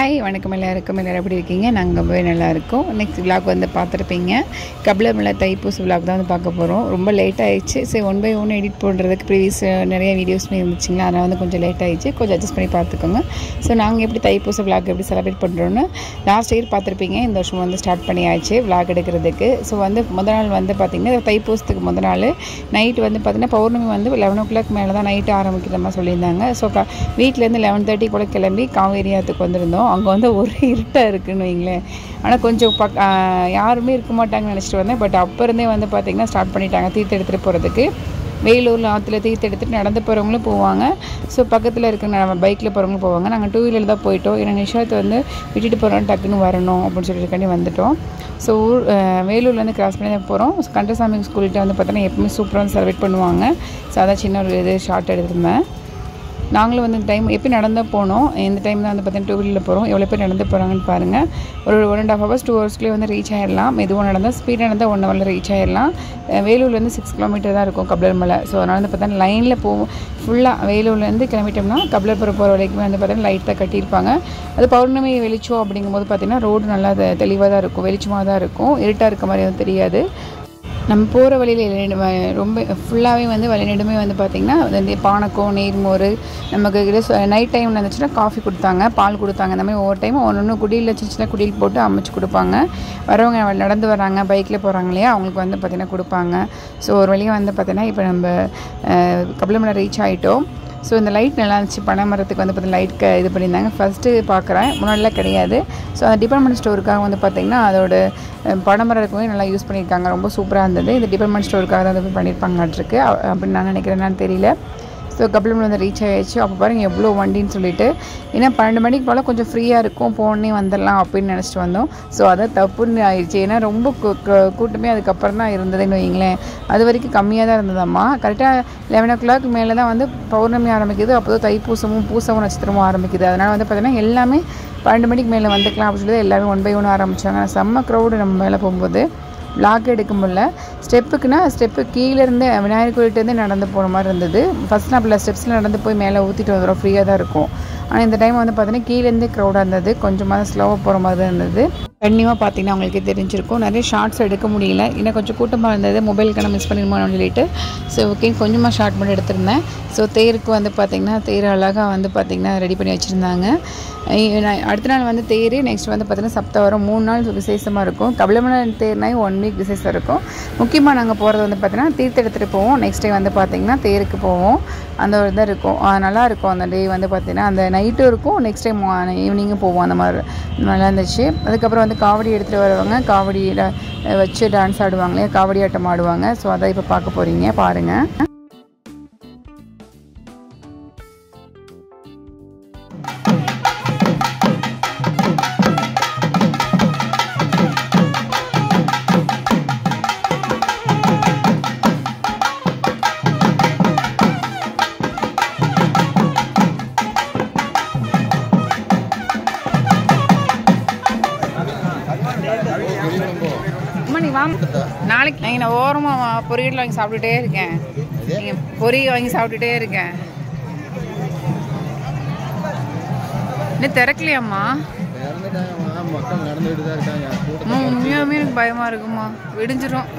Hi வணக்கம் எல்லாருக்கும். எல்லோரும் எப்படி இருக்கீங்க? நாங்கள் ரொம்பவே நல்லா இருக்கோம். நெக்ஸ்ட் விலாக் வந்து பார்த்துருப்பீங்க. கபிலமலை தைப்பூச விலாக் தான் வந்து பார்க்க போகிறோம். ரொம்ப லேட் ஆகிடுச்சு. சரி, 1 by 1 எடிட் பண்ணுறதுக்கு ப்ரீவியஸ் நிறைய வீடியோஸ்மே இருந்துச்சுங்களா, அதனால் வந்து கொஞ்சம் லேட் ஆகிடுச்சு. கொஞ்சம் அட்ஜஸ்ட் பண்ணி பார்த்துக்கோங்க. ஸோ நாங்கள் எப்படி தைப்பூச விலாக் எப்படி செலிப்ரேட் பண்ணுறோன்னு லாஸ்ட் இயர் பார்த்துருப்பீங்க. இந்த வருஷம் வந்து ஸ்டார்ட் பண்ணியாச்சு விலாக் எடுக்கிறதுக்கு. ஸோ வந்து முதல் நாள் வந்து பார்த்திங்கன்னா தைப்பூசத்துக்கு முதல் நாள் நைட்டு வந்து பார்த்திங்கன்னா பௌர்ணமி வந்து 11 o'clock மேலே தான் நைட்டு ஆரம்பிக்கிற மாதிரி சொல்லியிருந்தாங்க. ஸோ வீட்டிலேருந்து 11:30 போல் கிளம்பி காவேரி ஆற்றுக்கு வந்திருந்தோம். அங்கே வந்து ஒரு இருட்டாக இருக்குதுன்னு வைங்களேன். ஆனால் கொஞ்சம் யாருமே இருக்க மாட்டாங்கன்னு நினச்சிட்டு வந்தேன். பட் அப்போ இருந்தே வந்து பார்த்திங்கன்னா ஸ்டார்ட் பண்ணிட்டாங்க தீர்த்து எடுத்துகிட்டு போகிறதுக்கு. வேலூரில் ஆற்றுல தீர்த்து எடுத்துகிட்டு நடந்து போகிறவங்களும் போவாங்க. ஸோ பக்கத்தில் இருக்கிற பைக்கில் போகிறவங்களும் போவாங்க. நாங்கள் 2 வீலரில் தான் போயிட்டோம். ஏன்னா நிஷாத்தை வந்து விட்டுட்டு போகிறோம், டக்குன்னு வரணும் அப்படின்னு சொல்லிட்டு வந்துட்டோம். ஸோ வேலூர்லேருந்து கிராஸ் பண்ணி தான் போகிறோம். கண்டசாமி ஸ்கூல்கிட்ட வந்து பார்த்தோன்னா எப்பவுமே சூப்பராக வந்து செலிப்ரேட் பண்ணுவாங்க. ஸோ அதான் சின்ன ஒரு ஷார்ட் எடுத்திருந்தேன். நாங்களும் வந்து இந்த டைம் எப்படி நடந்தால் போனோம். இந்த டைம் தான் வந்து பார்த்தீங்கன்னா 2 வீலரில் போகிறோம். எவ்வளோ பேர் நடந்து போகிறாங்கன்னு பாருங்கள். ஒரு 1.5 hours 2 hours வந்து ரீச் ஆகிடலாம். மெதுவாக நடந்தால் ஸ்பீடாக நடந்தால் 1 hour ரீச் ஆகிடலாம். வேலூர்லேருந்து 6 kilometer தான் இருக்கும் கபிலமலை. ஸோ அதனால் வந்து பார்த்தீங்கன்னா லைனில் போவோம். ஃபுல்லாக வேலூர்லேருந்து கிளம்பிட்டோம்னா கபிலபுரம் போகிற வரைக்குமே வந்து பார்த்தீங்கன்னா லைட்டாக கட்டியிருப்பாங்க. அது பௌர்ணமி வெளிச்சம் அப்படிங்கும்போது பார்த்திங்கன்னா ரோடு நல்லா தெளிவாக தான் இருக்கும், வெளிச்சமாக தான் இருக்கும், இருட்டாக இருக்க மாதிரி வந்து தெரியாது. நம்ம போகிற வழியில் ரொம்ப ஃபுல்லாகவே வந்து வழிநெடுமே வந்து பார்த்திங்கன்னா இந்த பானக்கம், நீர்மோர், நமக்கு நைட் டைமில் இருந்துச்சுன்னா காஃபி கொடுத்தாங்க, பால் கொடுத்தாங்க. இந்த மாதிரி ஒவ்வொரு டைம் ஒன்று குடியில் சின்ன குடியில் போட்டு அமைச்சு கொடுப்பாங்க. வரவங்க நடந்து வராங்க, பைக்கில் போகிறாங்க இல்லையா, அவங்களுக்கு வந்து பார்த்திங்கன்னா கொடுப்பாங்க. ஸோ ஒரு வழியாக வந்து பார்த்திங்கன்னா இப்போ நம்ம கபிலமலை ரீச் ஆகிட்டோம். ஸோ இந்த லைட் நல்லா இருந்துச்சு. பனைமரத்துக்கு வந்து பார்த்தீங்கன்னா லைட் இது பண்ணியிருந்தாங்க. ஃபஸ்ட்டு பார்க்குறேன், முன்னாடிலாம் கிடையாது. ஸோ அந்த டிபார்ட்மெண்ட் ஸ்டோருக்காக வந்து பார்த்திங்கன்னா அதோட பனைமரம் இருக்கவே நல்லா யூஸ் பண்ணியிருக்காங்க. ரொம்ப சூப்பராக இருந்தது. இந்த டிபார்ட்மெண்ட் ஸ்டோருக்காக தான் வந்து பண்ணியிருப்பாங்கன்றிருக்கு அப்படின்னு நான் நினைக்கிறேன், என்னன்னு தெரியல. ஸோ கபிலமலை வந்து ரீச் ஆகிடுச்சு. அப்போ பாருங்கள் எவ்வளோ வண்டின்னு சொல்லிட்டு. ஏன்னா 12 மணிக்கு போல் கொஞ்சம் ஃப்ரீயாக இருக்கும், போனே வந்துடலாம் அப்படின்னு நினச்சிட்டு வந்தோம். ஸோ அதான் தப்புன்னு ஆயிடுச்சு. ஏன்னா ரொம்ப கூட்டமே அதுக்கப்புறம் தான் இருந்ததுன்னு வைங்களேன். அது வரைக்கும் கம்மியாக தான் இருந்ததாம்மா. கரெக்டாக 11 o'clock மேலே தான் வந்து பௌர்ணமி ஆரம்பிக்குது. அப்போ தான் தைப்பூசமும் பூசமும் நட்சத்திரமும் ஆரம்பிக்குது. அதனால் வந்து பார்த்திங்கன்னா எல்லாமே 12 மணிக்கு மேலே வந்துக்கலாம் அப்படின்னு சொல்லி எல்லாமே 1 by 1 ஆரம்பித்தாங்க. செம்ம க்ரௌடு நம்ம மேலே போகும்போது. விளாக் எடுக்க முடியல. ஸ்டெப்பு கீழேருந்து விநாயகர் கோயில்கிட்டேருந்து நடந்து போகிற மாதிரி இருந்தது. ஃபஸ்ட் நான் ஸ்டெப்ஸில் நடந்து போய் மேலே ஊற்றிட்டு வந்துடும், ஃப்ரீயாக தான் இருக்கும். ஆனால் இந்த டைம் வந்து பார்த்தீங்கன்னா கீழேருந்து க்ரௌடாக இருந்தது. கொஞ்சமாக ஸ்லோவாக போகிற மாதிரி தான் இருந்தது. கண்டிப்பாக பார்த்தீங்கன்னா அவங்களுக்கு தெரிஞ்சிருக்கும். நிறைய ஷார்ட்ஸ் எடுக்க முடியல, இன்னும் கொஞ்சம் கூட்டமாக இருந்தது. மொபைலுக்கு மிஸ் பண்ணிடுமோன்னு சொல்லிட்டு ஸோ ஓகே கொஞ்சமாக ஷார்ட் பண்ணி எடுத்திருந்தேன். ஸோ தேருக்கு வந்து பார்த்திங்கன்னா தேர் அழகாக வந்து பார்த்திங்கன்னா ரெடி பண்ணி வச்சுருந்தாங்க. அடுத்த நாள் வந்து தேர், நெக்ஸ்ட் வந்து பார்த்திங்கன்னா சப்தவரம், 3 நாள் விசேஷமாக இருக்கும். கபிலமலை தேர்னாய் 1 week விசேஷம் இருக்கும். முக்கியமாக நாங்கள் போகிறது வந்து பார்த்திங்கன்னா தீர்த்து எடுத்துகிட்டு போவோம். நெக்ஸ்ட் டே வந்து பார்த்திங்கன்னா தேருக்கு போவோம். அந்த ஒரு இதாக இருக்கும், நல்லாயிருக்கும். அந்த டே வந்து பார்த்திங்கன்னா அந்த நைட்டும் இருக்கும், நெக்ஸ்ட் டைம் ஈவினிங்கும் போவோம். அந்த மாதிரி நல்லா இருந்துச்சு. அதுக்கப்புறம் வந்து காவடி எடுத்துகிட்டு வருவாங்க. காவடியில் வச்சு டான்ஸ் ஆடுவாங்களே, காவடி ஆட்டம் ஆடுவாங்க. ஸோ அதை இப்போ பார்க்க போகிறீங்க, பாருங்கள். நாளைக்கு நான் ஓரமாக பொரியல் வாங்கி சாப்பிட்டுட்டே இருக்கேன். நீங்கள் பொரியல் வாங்கி சாப்பிட்டுட்டே இருக்கேன். இன்னும் திறக்கலையாம்மா? உண்மையாலுமே எனக்கு பயமாக இருக்குமா, விடிஞ்சிடும்.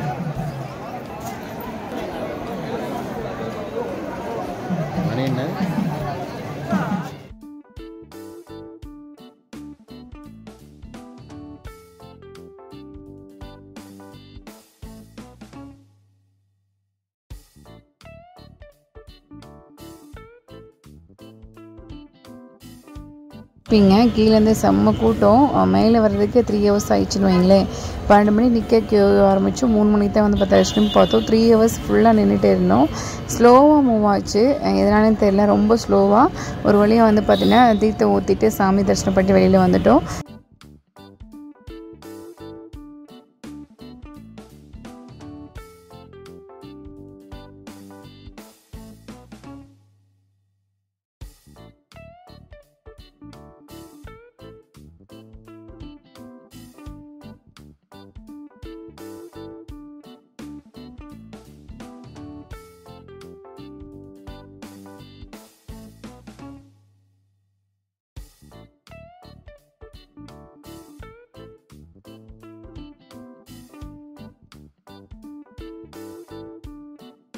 கீழேருந்து செம்ம கூட்டம். மேலே வர்றதுக்கு 3 hours ஆயிடுச்சுன்னு வைங்களேன். 12 மணி நிற்க ஆரம்பித்தோம். 3 மணிக்கு தான் வந்து 10 வருஷம் பார்த்தோம். 3 hours ஃபுல்லாக நின்றுட்டே இருந்தோம். ஸ்லோவாக மூவ் ஆச்சு, எதனாலும் தெரியல, ரொம்ப ஸ்லோவாக. ஒரு வழியாக வந்து பார்த்திங்கன்னா தீர்த்தம் ஊற்றிட்டு சாமி தரிசனம் பண்ணிட்டு வெளியில் வந்துட்டோம்.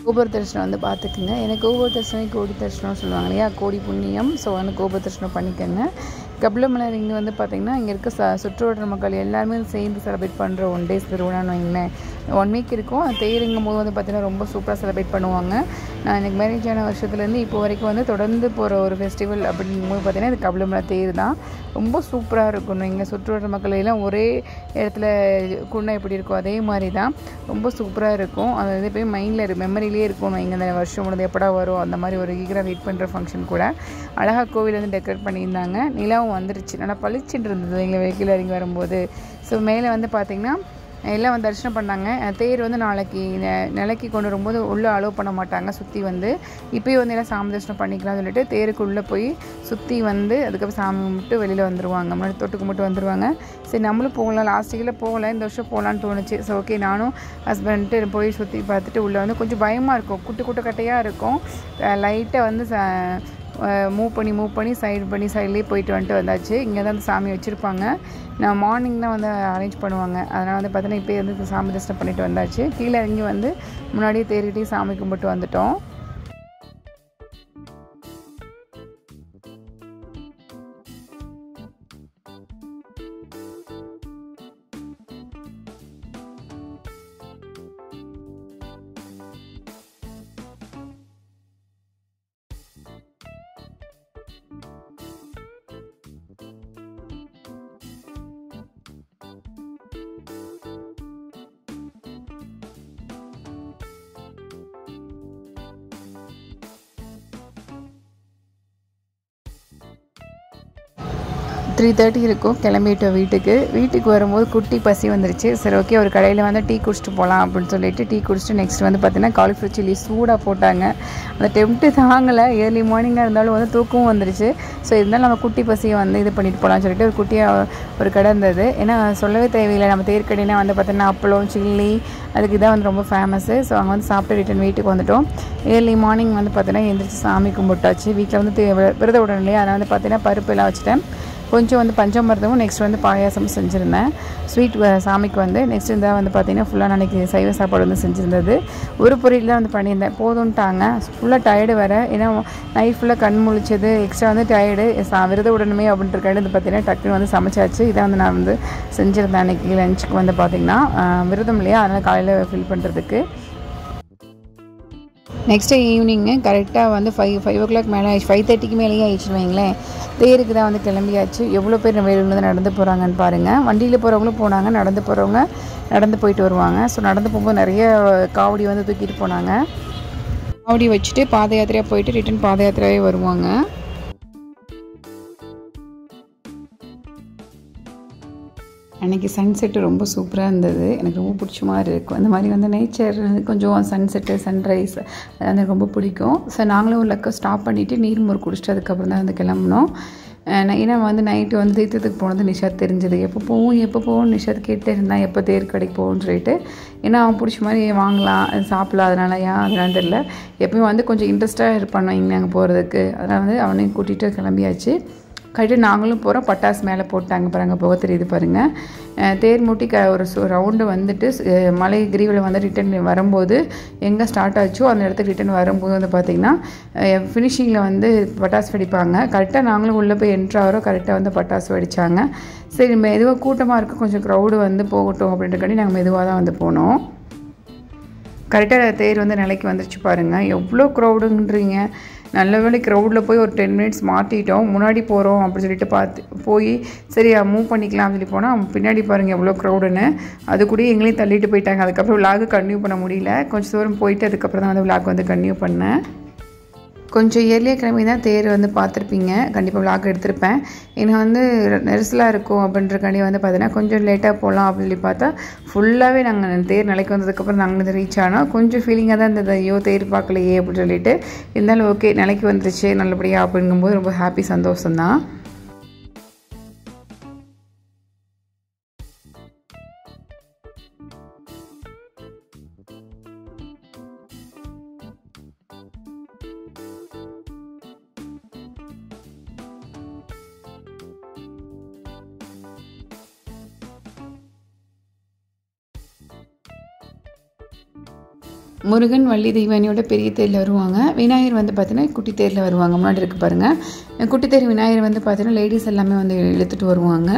கோபுர தரிசனம் வந்து பார்த்துக்குங்க. எனக்கு கோபுர தரிசனம் கோடி தரிசனம் சொல்லுவாங்க இல்லையா, கோடி புண்ணியம். ஸோ வந்து கோபுர தரிசனம் பண்ணிக்கோங்க. கபிலமலை இங்கே வந்து பார்த்திங்கன்னா இங்கே இருக்க சுற்றுவட்டார மக்கள் எல்லாருமே சேர்ந்து செலிப்ரேட் பண்ணுற 1 டேஸ் திருவிழான்னு வைங்களேன். 1 வீக் இருக்கும். தேருங்கும் போது வந்து பார்த்திங்கன்னா ரொம்ப சூப்பராக செலிப்ரேட் பண்ணுவாங்க. நான் எனக்கு மேரேஜ் ஆன வருஷத்துலேருந்து இப்போ வரைக்கும் வந்து தொடர்ந்து போகிற ஒரு ஃபெஸ்டிவல் அப்படிங்கும்போது பார்த்திங்கன்னா இது கபிலமலை தேர் தான். ரொம்ப சூப்பராக இருக்கணும். இங்கே சுற்றுவட்டார மக்கள் எல்லாம் ஒரே இடத்துல குண்ணா எப்படி இருக்கும் அதே மாதிரி தான் ரொம்ப சூப்பராக இருக்கும். அது வந்து போய் மைண்டில் மெமரியிலே இருக்கணும். இங்கே அந்த வருஷம் முடிஞ்சது எப்படா வரும் அந்த மாதிரி ஒரு ஈகராக வெயிட் பண்ணுற ஃபங்க்ஷன் கூட. அழகாக கோவில் வந்து டெக்கரேட் பண்ணியிருந்தாங்க. நிலாவும் வந்துருச்சு, நல்லா பளிச்சுட்டு இருந்தது எங்களை வெஹிக்கிள் இறங்கி வரும்போது. ஸோ மேலே வந்து பார்த்திங்கன்னா எல்லாம் வந்து தரிசனம் பண்ணாங்க. தேர் வந்து நாளைக்கு நிலைக்கு கொண்டு வரும்போது உள்ளே அலோவ் பண்ண மாட்டாங்க. சுற்றி வந்து இப்போயே வந்து எல்லாம் சாமி தரிசனம் பண்ணிக்கலாம்னு சொல்லிட்டு தேருக்குள்ளே போய் சுற்றி வந்து அதுக்கப்புறம் சாமி கும்பிட்டு வெளியில் வந்துடுவாங்க. முன்னாடி தொட்டுக்கு மட்டும் வந்துடுவாங்க. சரி நம்மளும் போகலாம், லாஸ்ட் இயரில் போகலை, இந்த வருஷம் போகலான்னு தோணுச்சு. ஸோ ஓகே நானும் ஹஸ்பண்ட்டு போய் சுற்றி பார்த்துட்டு உள்ளே வந்து கொஞ்சம் பயமாக இருக்கும், குட்டு கட்டையாக இருக்கும். லைட்டாக வந்து மூவ் பண்ணி சைட்லேயே போயிட்டு வந்துட்டு வந்தாச்சு. இங்கே தான் அந்த சாமி வச்சுருப்பாங்க. நான் மார்னிங் தான் வந்து அரேஞ்ச் பண்ணுவாங்க. அதனால் வந்து பார்த்தீங்கன்னா இப்போயே வந்து சாமி தரிசனம் பண்ணிட்டு வந்தாச்சு. கீழே இறங்கி வந்து முன்னாடியே தேறிகிட்டே சாமி கும்பிட்டு வந்துட்டோம். த்ரீ 30 இருக்கும். கிளம்பிட்டோம் வீட்டுக்கு வரும்போது குட்டி பசி வந்துருச்சு. சரி ஓகே ஒரு கடையில் வந்து டீ குடிச்சிட்டு போகலாம் அப்படின்னு சொல்லிட்டு டீ குடிச்சிட்டு நெக்ஸ்ட் வந்து பார்த்தீங்கன்னா காலிஃப்ளவர் சில்லி சூடாக போட்டாங்க. அந்த டெம்ப்ட்டு தாங்கலை. ஏர்லி மார்னிங்காக இருந்தாலும் வந்து தூக்கமும் வந்துருச்சு. ஸோ இருந்தாலும் நம்ம குட்டி பசியை வந்து இது பண்ணிட்டு போகலான்னு சொல்லிட்டு ஒரு குட்டியாக ஒரு கடை இருந்தது. ஏன்னா சொல்லவே தேவையில்லை, நம்ம தேர்க்கடைனா வந்து பார்த்தீங்கன்னா அப்பளம் சில்லி அதுக்கு இதான் வந்து ரொம்ப ஃபேமஸ்ஸு. ஸோ அங்கே வந்து சாப்பிட்டு ரிட்டன் வீட்டுக்கு வந்துட்டோம். ஏர்லி மார்னிங் வந்து பார்த்தீங்கன்னா எழுந்திரிச்சு சாமி கும்பிட்டாச்சு. வீட்டில் வந்து விரத உடனே இல்லையா, அதனால் வந்து பார்த்தீங்கன்னா பருப்பு எல்லாம் வச்சுட்டேன். கொஞ்சம் வந்து பஞ்சாமிர்தமும் நெக்ஸ்ட் வந்து பாயாசம் செஞ்சுருந்தேன். ஸ்வீட் சாமிக்கு வந்து நெக்ஸ்ட் இருந்தால் வந்து பார்த்திங்கன்னா ஃபுல்லாக அன்றைக்கி சைவ சாப்பாடு வந்து செஞ்சுருந்தது. ஒரு பொரியல் தான் வந்து பண்ணியிருந்தேன், போதும்ட்டாங்க. ஃபுல்லாக டயர்டு வேறு, ஏன்னா நைட் ஃபுல்லாக கண் முழிச்சது, எக்ஸ்ட்ரா வந்து டயர்டு விரத உடனுமே அப்படின்ட்டு வந்து பார்த்திங்கன்னா டக்குன்னு வந்து சமைச்சாச்சு. இதை வந்து நான் வந்து செஞ்சுருந்தேன் அன்றைக்கி லஞ்சுக்கு வந்து பார்த்திங்கன்னா விரதம் இல்லையா, அதனால் காலையில் ஃபில் பண்ணுறதுக்கு. நெக்ஸ்ட்டு ஈவினிங்கு கரெக்டாக வந்து 5 o'clock மேலே ஆயிடுச்சு, 5:30 மேலேயே ஆயிடுச்சுன்னு வைங்களேன். தேருக்கு தான் வந்து கிளம்பியாச்சு. எவ்வளோ பேர் வெளியிலேருந்து நடந்து போகிறாங்கன்னு பாருங்கள். வண்டியில் போகிறவங்களும் போனாங்க, நடந்து போகிறவங்க நடந்து போயிட்டு வருவாங்க. ஸோ நடந்து போகும்போது நிறைய காவடி வந்து தூக்கிட்டு போனாங்க. காவடி வச்சுட்டு பாத யாத்திரையாக போயிட்டு ரிட்டன் பாத யாத்திரையாகவே வருவாங்க. அன்றைக்கி சன்செட்டு ரொம்ப சூப்பராக இருந்தது. எனக்கு ரொம்ப பிடிச்ச மாதிரி இருக்கும். அந்த மாதிரி வந்து நேச்சர் கொஞ்சம் சன்செட்டு சன்ரைஸ் அது ரொம்ப பிடிக்கும். ஸோ நாங்களும் ஒரு லக்கம் ஸ்டாப் பண்ணிவிட்டு நீர்மோர் குடிச்சிட்டு அதுக்கப்புறம் தான் வந்து கிளம்புனோம். ஏன்னா வந்து நைட்டு வந்து தீர்த்தத்துக்கு போனது நிஷாத் தெரிஞ்சது. எப்போ போவோம் நிஷாத் கேட்டே இருந்தான், எப்போ தேர் கடைக்கு போகும்னு சொல்லிட்டு. ஏன்னா அவன் பிடிச்ச மாதிரி வாங்கலாம் சாப்பிடலாம், அதனால அதெல்லாம் தெரியல. எப்பயும் வந்து கொஞ்சம் இன்ட்ரெஸ்ட்டாக இருப்பானோ இங்கே அங்கே போகிறதுக்கு. அதனால் வந்து அவனையும் கூட்டிகிட்டு கிளம்பியாச்சு. கட்டிட்டு நாங்களும் போகிறோம். பட்டாசு மேலே போட்டாங்க பாருங்கள், போக தெரியுது பாருங்கள். தேர் மூட்டி ஒரு ரவுண்டு வந்துட்டு மலை கிரிவில் வந்து ரிட்டன் வரும்போது எங்கே ஸ்டார்ட் ஆச்சோ அந்த இடத்துக்கு ரிட்டன் வரும்போது வந்து பார்த்திங்கன்னா ஃபினிஷிங்கில் வந்து பட்டாசு வெடிப்பாங்க. கரெக்டாக நாங்களும் உள்ளே போய் என்ட்ராகிறோம், கரெக்டாக வந்து பட்டாசு வெடித்தாங்க. சரி மெதுவாக கூட்டமாக இருக்குது, கொஞ்சம் க்ரௌடு வந்து போகட்டும் அப்படின்றக்காண்டி நாங்கள் மெதுவாக தான் வந்து போனோம். கரெக்டாக தேர் வந்து நிலைக்கு வந்துருச்சு பாருங்கள். எவ்வளோ க்ரௌடுன்றீங்க. நல்ல வேளை க்ரௌடில் போய் ஒரு 10 minutes மாற்றிட்டோம். முன்னாடி போகிறோம் அப்படின்னு சொல்லிட்டு போய் சரி மூவ் பண்ணிக்கலாம்னு சொல்லி போனால் பின்னாடி பாருங்கள் எவ்வளோ க்ரௌடுன்னு. அது கூட எங்களையும் தள்ளிட்டு போயிட்டாங்க. அதுக்கப்புறம் விளாக் கன்டினியூ பண்ண முடியல. கொஞ்சம் தூரம் போயிட்டு அதுக்கப்புறம் தான் வந்து விளாக் வந்து கன்டினியூ பண்ணேன். கொஞ்சம் இயர்லியாக கிளம்பி தான் தேர் வந்து பார்த்துருப்பீங்க, கண்டிப்பாக விளாக் எடுத்திருப்பேன். ஏன்னா வந்து நெரிசலாக இருக்கும் அப்படின்றக்காண்டி வந்து பார்த்தீங்கன்னா கொஞ்சம் லேட்டாக போகலாம் அப்படின்னு சொல்லி பார்த்தா ஃபுல்லாகவே நாங்கள் தேர் நிலைக்கு வந்ததுக்கப்புறம் நாங்கள் ரீச் ஆனால் கொஞ்சம் ஃபீலிங்காக தான் இருந்தது, ஐயோ தேர் பார்க்கலையே அப்படின்னு சொல்லிட்டு. இருந்தாலும் ஓகே நிலைக்கு வந்துருச்சு நல்லபடியாக அப்படிங்கும்போது ரொம்ப ஹாப்பி, சந்தோஷம்தான். முருகன் வள்ளி தெய்வானியோட பெரிய தேரில் வருவாங்க. விநாயகர் வந்து பார்த்தீங்கன்னா குட்டி தேரில் வருவாங்க. முன்னாடி இருக்கு பாருங்கள். குட்டி தேர் விநாயகர் வந்து பார்த்தீங்கன்னா லேடிஸ் எல்லாமே வந்து இழுத்துட்டு வருவாங்க.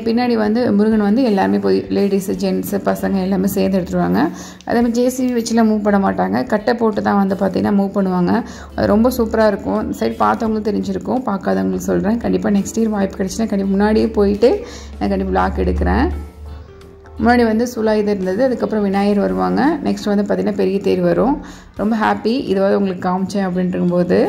பின்னாடி வந்து முருகன் வந்து எல்லாருமே போய் லேடிஸு ஜென்ஸு பசங்க எல்லாமே சேர்ந்து எடுத்துருவாங்க. அதே மாதிரி ஜேசிபி வச்சுலாம் மூவ் பண்ண மாட்டாங்க. கட்டை போட்டு தான் வந்து பார்த்தீங்கன்னா மூவ் பண்ணுவாங்க. அது ரொம்ப சூப்பராக இருக்கும். இந்த சைடு பார்த்தவங்களுக்கு தெரிஞ்சிருக்கும், பார்க்காதவங்களுக்கு சொல்கிறேன். கண்டிப்பாக நெக்ஸ்ட் இயர் வாய்ப்பு கிடச்சின்னா கண்டிப்பாக முன்னாடியே போயிட்டு நான் கண்டிப்பாக விளாக் எடுக்கிறேன். முன்னாடி வந்து சூலாயுதம் இருந்தது, அதுக்கப்புறம் விநாயகர் வருவாங்க. நெக்ஸ்ட் வந்து பார்த்திங்கன்னா பெரிய தேர் வரும். ரொம்ப ஹாப்பி இதுவாக உங்களுக்கு காமிச்சேன் அப்படின்ட்டும்போது.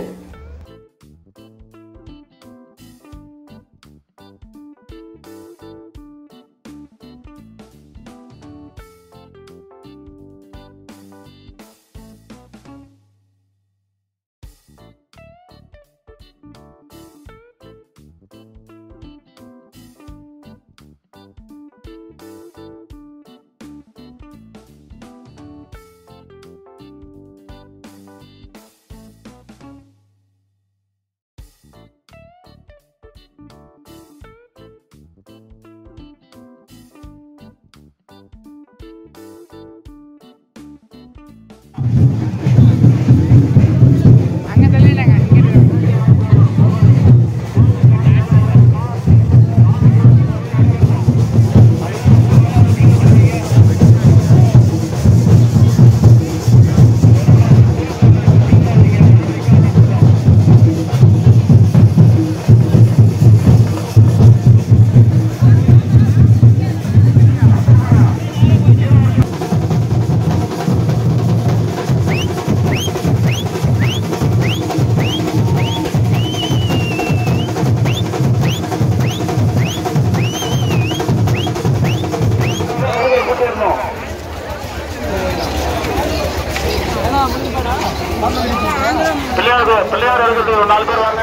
பிள்ளையார் இருக்கிறது ஒரு 4 பேர் வாங்க.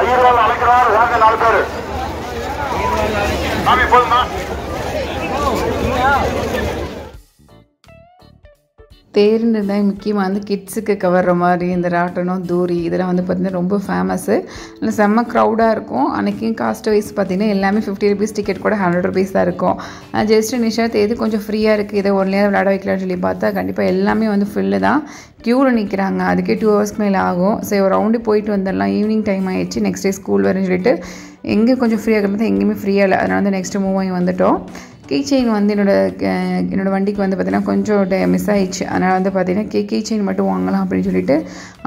ஐயர்வாள் அழைக்கிறார், வாங்க 4 பேர். சாமி போதுமா? தேர்ன்னு இருந்தால் முக்கியமாக வந்து கிட்ஸுக்கு கவர்ற மாதிரி இந்த ராட்டனம் தூரி இதெல்லாம் வந்து பார்த்திங்கன்னா ரொம்ப ஃபேமஸ்ஸு. இல்லை செம்ம க்ரௌடாக இருக்கும். அன்றைக்கும் காஸ்ட் வைஸ் பார்த்திங்கன்னா எல்லாமே 50 rupees டிக்கெட் கூட 100 rupees தான் இருக்கும். ஜஸ்ட் நிஷாத் எது கொஞ்சம் ஃப்ரீயாக இருக்குது, இதை ஒரு நேரம் விளையாட வைக்கலாம்னு சொல்லி பார்த்தா கண்டிப்பாக எல்லாமே வந்து ஃபில்லு தான். க்யூவில் நிற்கிறாங்க. அதுக்கே 2 hours மேலே ஆகும். சரி ஒரு ரவுண்டு போயிட்டு வந்துடலாம், ஈவினிங் டைம் ஆகிடுச்சு, நெக்ஸ்ட் டே ஸ்கூல் வரும்னு சொல்லிட்டு எங்கே கொஞ்சம் ஃப்ரீயாக இருக்கிறது எங்கேயுமே ஃப்ரீயாக இல்லை. அதனால் வந்து நெக்ஸ்ட்டு மூவ் ஆகி வந்துவிட்டோம். கீ செயின் வந்து என்னோடய வண்டிக்கு வந்து பார்த்திங்கன்னா கொஞ்சம் மிஸ் ஆகிடுச்சு. அதனால் வந்து பார்த்திங்கன்னா கீ செயின் மட்டும் வாங்கலாம் அப்படின்னு சொல்லிட்டு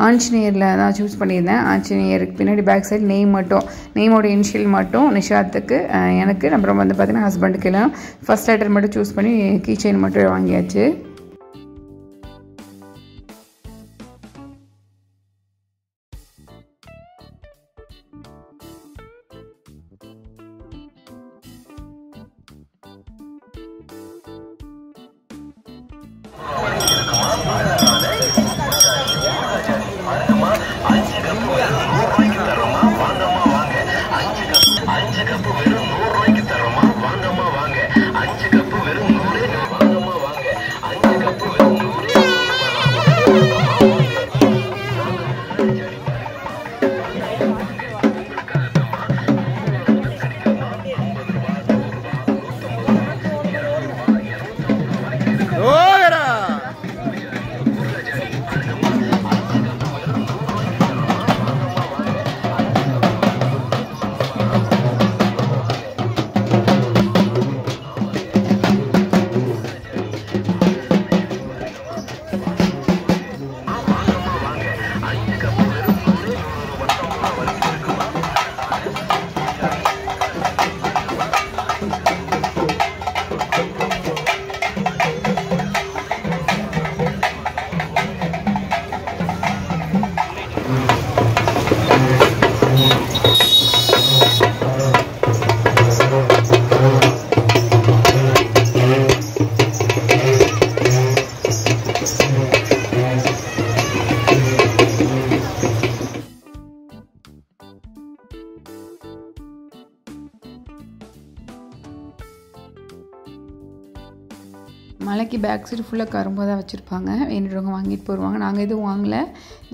ஆஞ்சநேயரில் தான் சூஸ் பண்ணியிருந்தேன். ஆஞ்சநேயருக்கு பின்னாடி பேக் சைடு நேமோட இனிஷியல் மட்டும் நிஷாத்துக்கு, எனக்கு அப்புறம் வந்து பார்த்திங்கன்னா ஹஸ்பண்டுக்கு எல்லாம் ஃபஸ்ட் லெட்டர் மட்டும் சூஸ் பண்ணி கீ செயின் மட்டும் வாங்கியாச்சு. மலைக்கு பேக் சைடு ஃபுல்லாக கரும்பு தான் வச்சுருப்பாங்க. வேணுறவங்க வாங்கிட்டு போடுவாங்க. நாங்கள் எதுவும் வாங்கலை,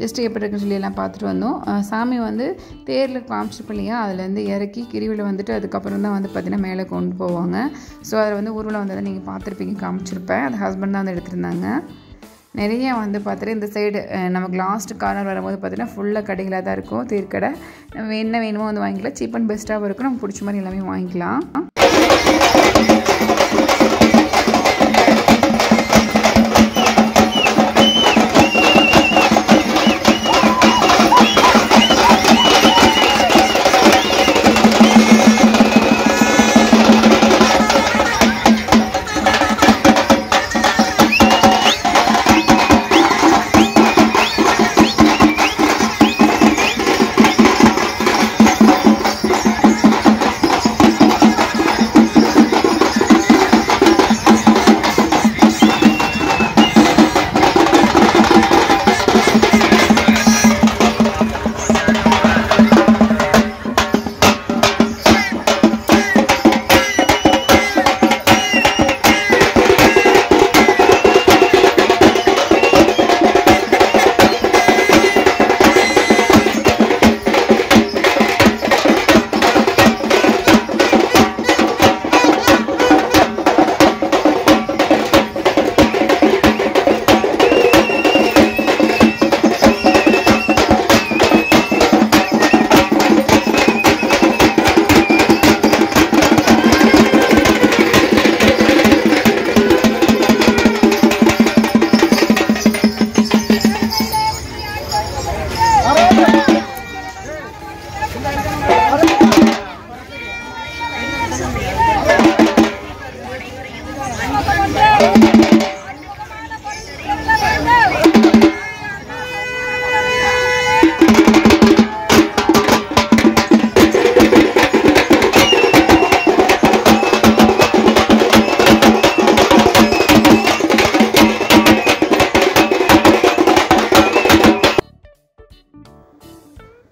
ஜஸ்ட்டு எப்படி இருக்குன்னு சொல்லி எல்லாம் பார்த்துட்டு வந்தோம். சாமி வந்து தேரில் காமிச்சிருப்போம் இல்லையா, அதுலேருந்து இறக்கி கிரிவில் வந்துட்டு அதுக்கப்புறம் தான் வந்து பார்த்திங்கன்னா மேலே கொண்டு போவாங்க. ஸோ அதில் வந்து ஊர்வலம் வந்ததை நீங்கள் பார்த்துருப்பீங்க, காமிச்சிருப்பேன். அது ஹஸ்பண்ட் தான் வந்து எடுத்திருந்தாங்க. நிறைய வந்து பார்த்துட்டு இந்த சைடு நமக்கு லாஸ்ட் கார்னர் வரும்போது பார்த்தீங்கன்னா ஃபுல்லாக கடைகளாக தான் இருக்கும். தேர்க்கடை நம்ம என்ன வேணுமோ வந்து வாங்கிக்கலாம். சீப் அண்ட் பெஸ்ட்டாகவும் இருக்கும். நமக்கு பிடிச்ச மாதிரி எல்லாமே வாங்கிக்கலாம்.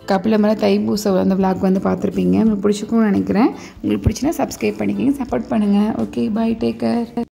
கபிலமலை தைப்பூசம் அந்த vlog வந்து பார்த்துருப்பீங்க. உங்களுக்கு பிடிச்சிக்கும்னு நினைக்கிறேன். உங்களுக்கு பிடிச்சினா சப்ஸ்கிரைப் பண்ணிக்கோங்க, சப்போர்ட் பண்ணுங்கள். Okay, bye, take care.